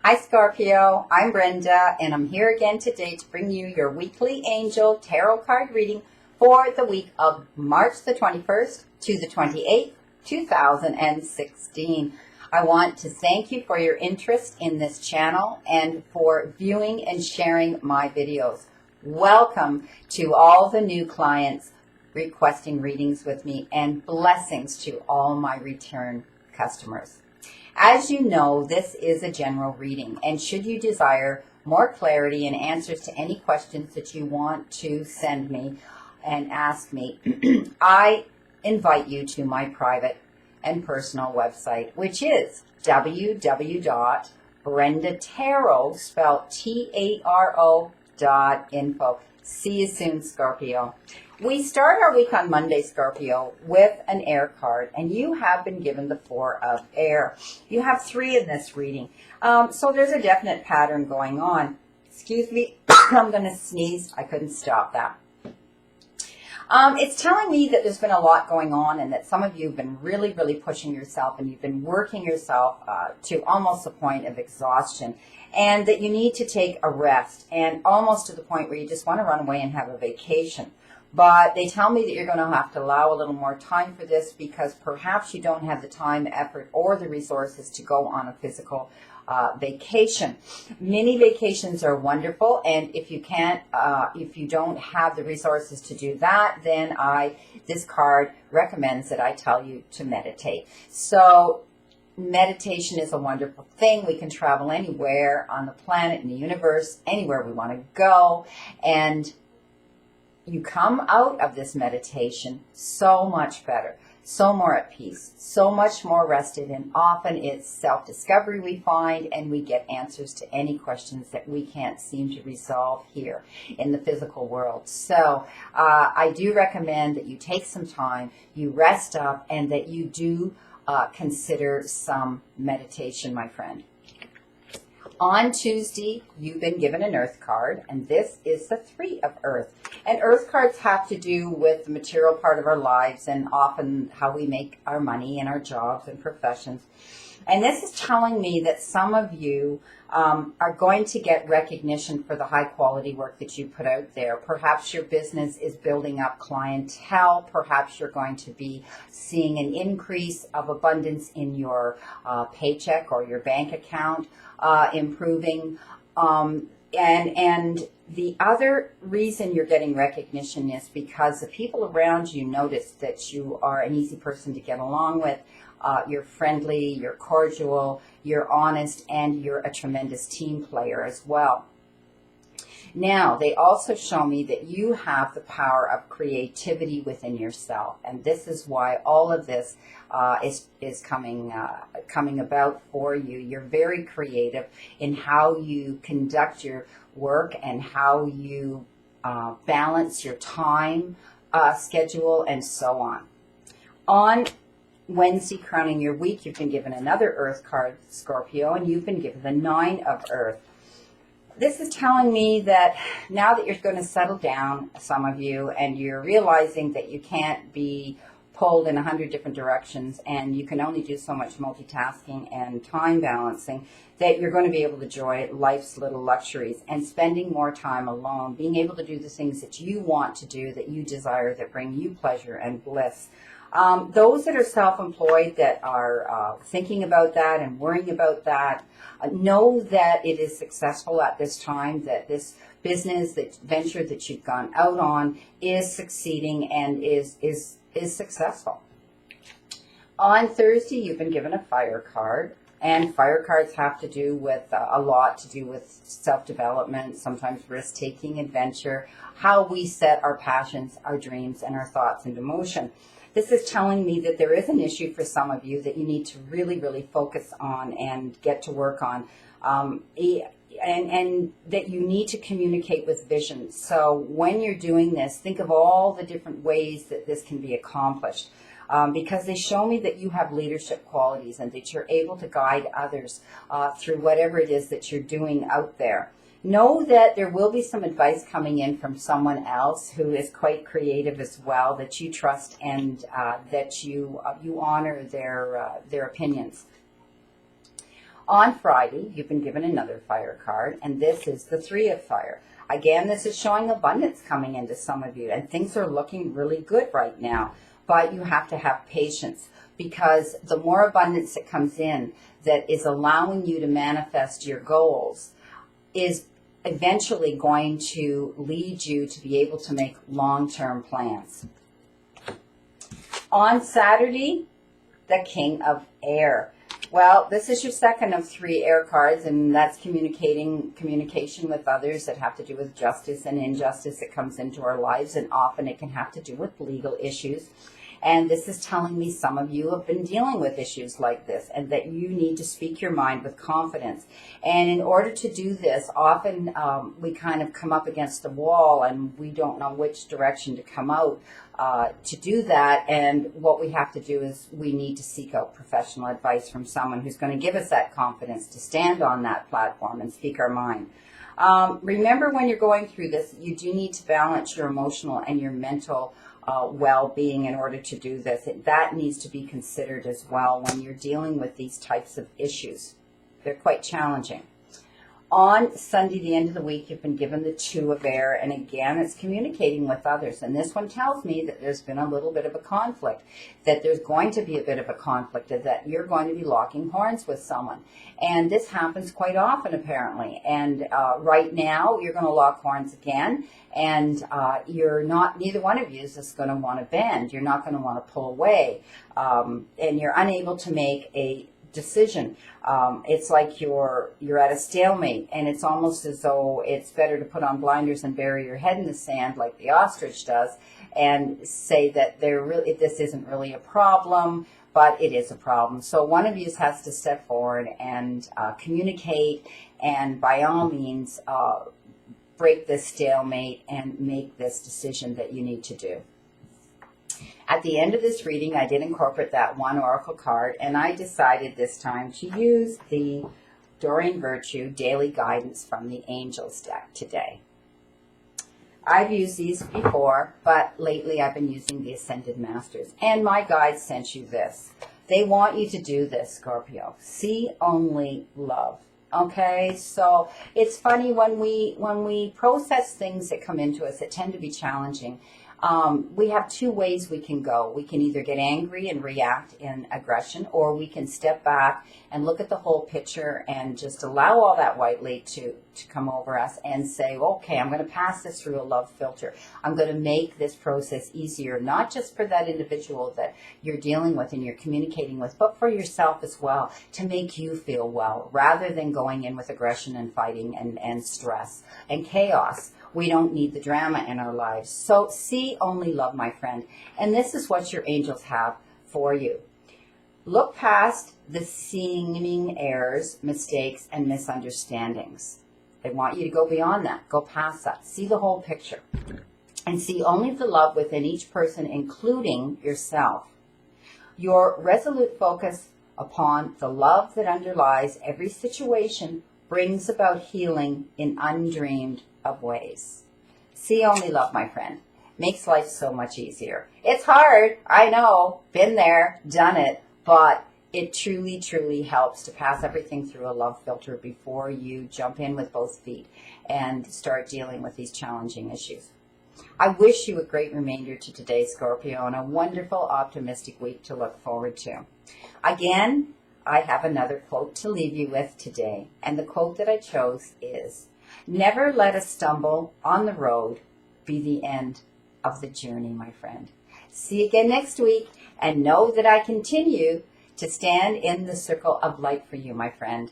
Hi Scorpio, I'm Brenda and I'm here again today to bring you your weekly angel tarot card reading for the week of March the 21st to the 28th, 2016. I want to thank you for your interest in this channel and for viewing and sharing my videos. Welcome to all the new clients requesting readings with me, and blessings to all my return customers. As you know, this is a general reading, and should you desire more clarity and answers to any questions that you want to send me and ask me, I invite you to my private and personal website, which is www.brendatarot, spelled Taro.info. See you soon, Scorpio. We start our week on Monday, Scorpio, with an air card, and you have been given the Four of Air. You have 3 in this reading, so there's a definite pattern going on. Excuse me, I'm going to sneeze. I couldn't stop that. It's telling me that there's been a lot going on and that some of you have been really, really pushing yourself, and you've been working yourself to almost the point of exhaustion, and that you need to take a rest, and almost to the point where you just want to run away and have a vacation. But they tell me that you're going to have to allow a little more time for this because perhaps you don't have the time, effort, or the resources to go on a physical vacation. Mini vacations are wonderful, and if you can't, if you don't have the resources to do that, then this card recommends that I tell you to meditate. So meditation is a wonderful thing. We can travel anywhere on the planet, in the universe, anywhere we want to go, and you come out of this meditation so much better, so more at peace, so much more rested, and often it's self-discovery we find, and we get answers to any questions that we can't seem to resolve here in the physical world. So I do recommend that you take some time, you rest up, and that you do consider some meditation, my friend. On Tuesday, you've been given an Earth card, and this is the 3 of Earth. And Earth cards have to do with the material part of our lives and often how we make our money and our jobs and professions. And this is telling me that some of you are going to get recognition for the high quality work that you put out there. Perhaps your business is building up clientele. Perhaps you're going to be seeing an increase of abundance in your paycheck or your bank account improving. And the other reason you're getting recognition is because the people around you notice that you are an easy person to get along with. You're friendly, you're cordial, you're honest, and you're a tremendous team player as well. Now, they also show me that you have the power of creativity within yourself, and this is why all of this is coming about for you. You're very creative in how you conduct your work and how you balance your time schedule and so on. On Wednesday, crowning your week, you've been given another Earth card, Scorpio, and you've been given the 9 of Earth. This is telling me that now that you're going to settle down, some of you, and you're realizing that you can't be pulled in 100 different directions and you can only do so much multitasking and time balancing, that you're going to be able to enjoy life's little luxuries and spending more time alone, being able to do the things that you want to do, that you desire, that bring you pleasure and bliss. Those that are self-employed, that are thinking about that and worrying about that, know that it is successful at this time, that this business, that venture that you've gone out on is succeeding and is successful. On Thursday, you've been given a fire card, and fire cards have to do with a lot to do with self-development, sometimes risk-taking, adventure, how we set our passions, our dreams, and our thoughts into motion. This is telling me that there is an issue for some of you that you need to really, really focus on and get to work on, and that you need to communicate with vision. So when you're doing this, think of all the different ways that this can be accomplished, because they show me that you have leadership qualities and that you're able to guide others through whatever it is that you're doing out there. Know that there will be some advice coming in from someone else who is quite creative as well, that you trust and that you honor their opinions. On Friday, you've been given another fire card, and this is the Three of Fire. Again, this is showing abundance coming into some of you, and things are looking really good right now. But you have to have patience, because the more abundance that comes in that is allowing you to manifest your goals is eventually going to lead you to be able to make long-term plans. On Saturday, the King of Air. Well, this is your second of 3 air cards, and that's communication with others that have to do with justice and injustice that comes into our lives, and often it can have to do with legal issues. And this is telling me some of you have been dealing with issues like this, and that you need to speak your mind with confidence. And in order to do this, often we kind of come up against the wall and we don't know which direction to come out to do that. And what we have to do is we need to seek out professional advice from someone who's going to give us that confidence to stand on that platform and speak our mind. Remember, when you're going through this, you do need to balance your emotional and your mental well-being in order to do this. That needs to be considered as well when you're dealing with these types of issues. They're quite challenging. On Sunday, the end of the week, you've been given the Two of Air, and again, it's communicating with others. And this one tells me that there's been a little bit of a conflict, that there's going to be a bit of a conflict, that you're going to be locking horns with someone. And this happens quite often, apparently. And right now, you're going to lock horns again, and neither one of you is just going to want to bend. You're not going to want to pull away, and you're unable to make a decision. It's like you're at a stalemate, and it's almost as though it's better to put on blinders and bury your head in the sand like the ostrich does, and say that this isn't really a problem, but it is a problem. So one of you has to step forward and communicate, and by all means break this stalemate and make this decision that you need to do. At the end of this reading, I did incorporate that one oracle card, and I decided this time to use the Doreen Virtue Daily Guidance from the Angels deck today. I've used these before, but lately I've been using the Ascended Masters, and my guides sent you this. They want you to do this, Scorpio. See only love. Okay, so it's funny when we process things that come into us that tend to be challenging. We have 2 ways we can go. We can either get angry and react in aggression, or we can step back and look at the whole picture and just allow all that white light to come over us and say, okay, I'm going to pass this through a love filter. I'm going to make this process easier, not just for that individual that you're dealing with and you're communicating with, but for yourself as well, to make you feel well, rather than going in with aggression and fighting and stress and chaos. We don't need the drama in our lives. So see only love, my friend. And this is what your angels have for you. Look past the seeming errors, mistakes, and misunderstandings. They want you to go beyond that. Go past that. See the whole picture. And see only the love within each person, including yourself. Your resolute focus upon the love that underlies every situation brings about healing in undreamed of ways. See only love, my friend. Makes life so much easier. It's hard, I know, been there, done it, but it truly, truly helps to pass everything through a love filter before you jump in with both feet and start dealing with these challenging issues. I wish you a great remainder to today, Scorpio, and a wonderful, optimistic week to look forward to. Again, I have another quote to leave you with today, and the quote that I chose is, "Never let a stumble on the road be the end of the journey, my friend." See you again next week, and know that I continue to stand in the circle of light for you, my friend.